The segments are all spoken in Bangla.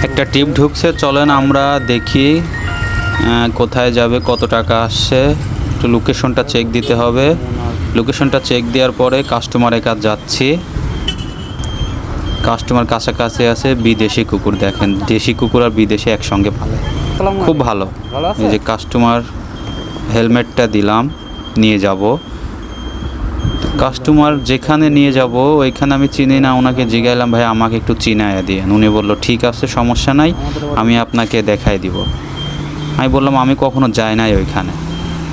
একটা টিপ ঢুকছে, চলেন আমরা দেখি কোথায় যাবে, কত টাকা আসছে। একটু লোকেশনটা চেক দিতে হবে। লোকেশনটা চেক দেওয়ার পরে কাস্টমারের কাছে যাচ্ছি। কাস্টমার কাছাকাছি আছে। বিদেশি কুকুর দেখেন, দেশি কুকুর আর বিদেশি একসঙ্গে পালে, খুব ভালো। এই যে কাস্টমার হেলমেটটা দিলাম, নিয়ে যাব। কাস্টমার যেখানে নিয়ে যাব ওইখানে আমি চিনি না, ওনাকে জিগাইলাম ভাই আমাকে একটু চিনাইয়া দিয়ে। উনি বললো ঠিক আছে, সমস্যা নাই, আমি আপনাকে দেখাই দিব। আমি বললাম আমি কখনো যাই নাই ওইখানে।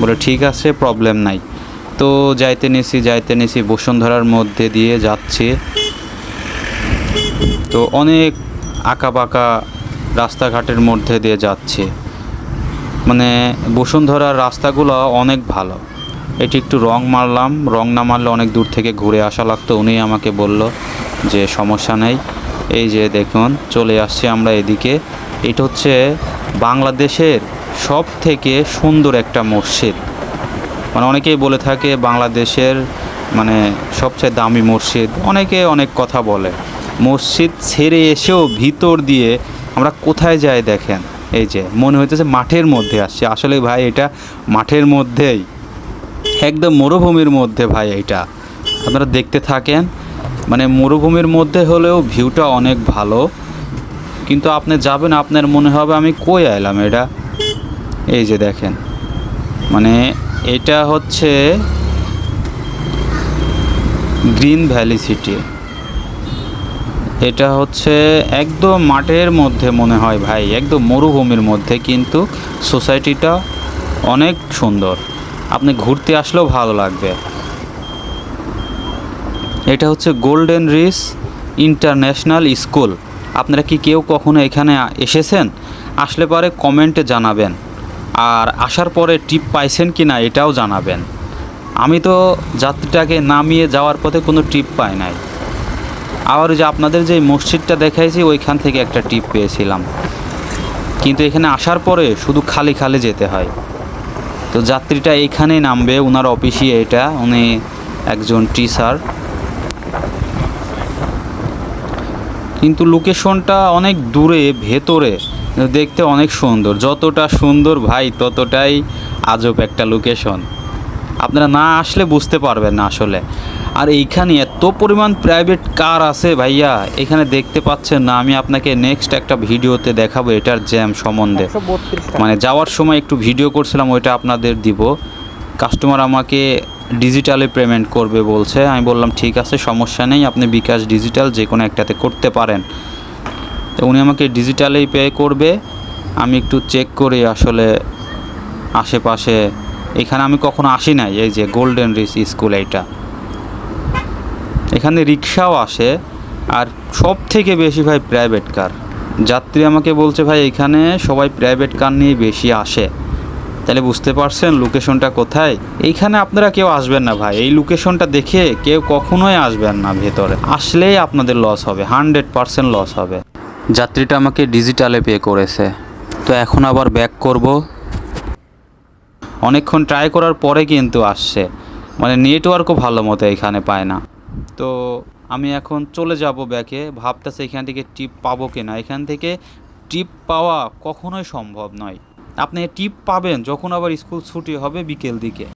বলে ঠিক আছে, প্রবলেম নাই। তো যাইতে নিছি বসুন্ধরার মধ্যে দিয়ে যাচ্ছি। তো অনেক আঁকা বাঁকা রাস্তাঘাটের মধ্যে দিয়ে যাচ্ছে, মানে বসুন্ধরার রাস্তাগুলো অনেক ভালো। এটি একটু রং মারলাম, রং না মারলে অনেক দূর থেকে ঘুরে আসা লাগতো। উনি আমাকে বলল যে সমস্যা নেই। এই যে দেখুন চলে আসছি আমরা এদিকে। এটা হচ্ছে বাংলাদেশের সব থেকে সুন্দর একটা মসজিদ। মানে অনেকেই বলে থাকে বাংলাদেশের মানে সবচেয়ে দামি মসজিদ, অনেকে অনেক কথা বলে। মসজিদ ছেড়ে এসেও ভিতর দিয়ে আমরা কোথায় যাই দেখেন। এই যে মনে হইতেছে মাঠের মধ্যে আসছে, আসলে ভাই এটা মাঠের মধ্যেই, একদম মরুভূমির মধ্যে ভাই। এটা আপনারা দেখতে থাকেন, মানে মরুভূমির মধ্যে হলেও ভিউটা অনেক ভালো। কিন্তু আপনি যাবেন, আপনার মনে হবে আমি কই আইলাম এটা। এই যে দেখেন, মানে এটা হচ্ছে গ্রিন ভ্যালি সিটি। এটা হচ্ছে একদম মাঠের মধ্যে মনে হয় ভাই, একদম মরুভূমির মধ্যে, কিন্তু সোসাইটিটা অনেক সুন্দর। আপনি ঘুরতে আসলেও ভালো লাগবে। এটা হচ্ছে গোল্ডেন রিচ ইন্টারন্যাশনাল স্কুল। আপনারা কি কেউ কখনো এখানে এসেছেন? আসলে পরে কমেন্টে জানাবেন, আর আসার পরে টিপ পাইছেন কি না এটাও জানাবেন। আমি তো যাত্রীটাকে নামিয়ে যাওয়ার পথে কোনো টিপ পাই নাই। আবার যে আপনাদের যে মসজিদটা দেখাইছি ওইখান থেকে একটা টিপ পেয়েছিলাম, কিন্তু এখানে আসার পরে শুধু খালি খালি যেতে হয়। তো যাত্রীটা এইখানেই নামবে, ওনার অফিসই এটা, উনি একজন টিচার। কিন্তু লোকেশনটা অনেক দূরে ভেতরে, দেখতে অনেক সুন্দর। যতটা সুন্দর ভাই ততটাই আজব একটা লোকেশন। আপনারা না আসলে বুঝতে পারবেন না আসলে। আর এইখানে এত পরিমাণ প্রাইভেট কার আছে ভাইয়া, এখানে দেখতে পাচ্ছেন না। আমি আপনাকে নেক্সট একটা ভিডিওতে দেখাবো এটার জ্যাম সম্বন্ধে। মানে যাওয়ার সময় একটু ভিডিও করছিলাম, ওইটা আপনাদের দিব। কাস্টমার আমাকে ডিজিটালে পেমেন্ট করবে বলছে। আমি বললাম ঠিক আছে, সমস্যা নেই, আপনি বিকাশ ডিজিটাল যে কোনো একটাতে করতে পারেন। তো উনি আমাকে ডিজিটালেই পে করবে। আমি একটু চেক করি আসলে আশেপাশে, এখানে আমি কখনো আসি নাই। এই যে গোল্ডেন রিচ স্কুল, এইটা এখানে রিক্সাও আসে, আর সব থেকে বেশি ভাই প্রাইভেট কার। যাত্রী আমাকে বলছে ভাই এখানে সবাই প্রাইভেট কার নিয়ে বেশি আসে। তাহলে বুঝতে পারছেন লোকেশনটা কোথায়। এইখানে আপনারা কেউ আসবেন না ভাই, এই লোকেশনটা দেখে কেউ কখনোই আসবেন না। ভেতরে আসলেই আপনাদের লস হবে, 100% লস হবে। যাত্রীটা আমাকে ডিজিটালে পে করেছে, তো এখন আবার ব্যাক করব। অনেকক্ষণ ট্রাই করার পরে কিন্তু আসছে, মানে নেটওয়ার্কও ভালো মতো এখানে পায় না। তো আমি এখন চলে যাব ব্যাকে। ভাবতেছে এখান থেকে টিপ পাবো কিনা। এখান থেকে টিপ পাওয়া কখনোই সম্ভব নয়। আপনি টিপ পাবেন যখন আবার স্কুল ছুটি হবে বিকেল দিকে।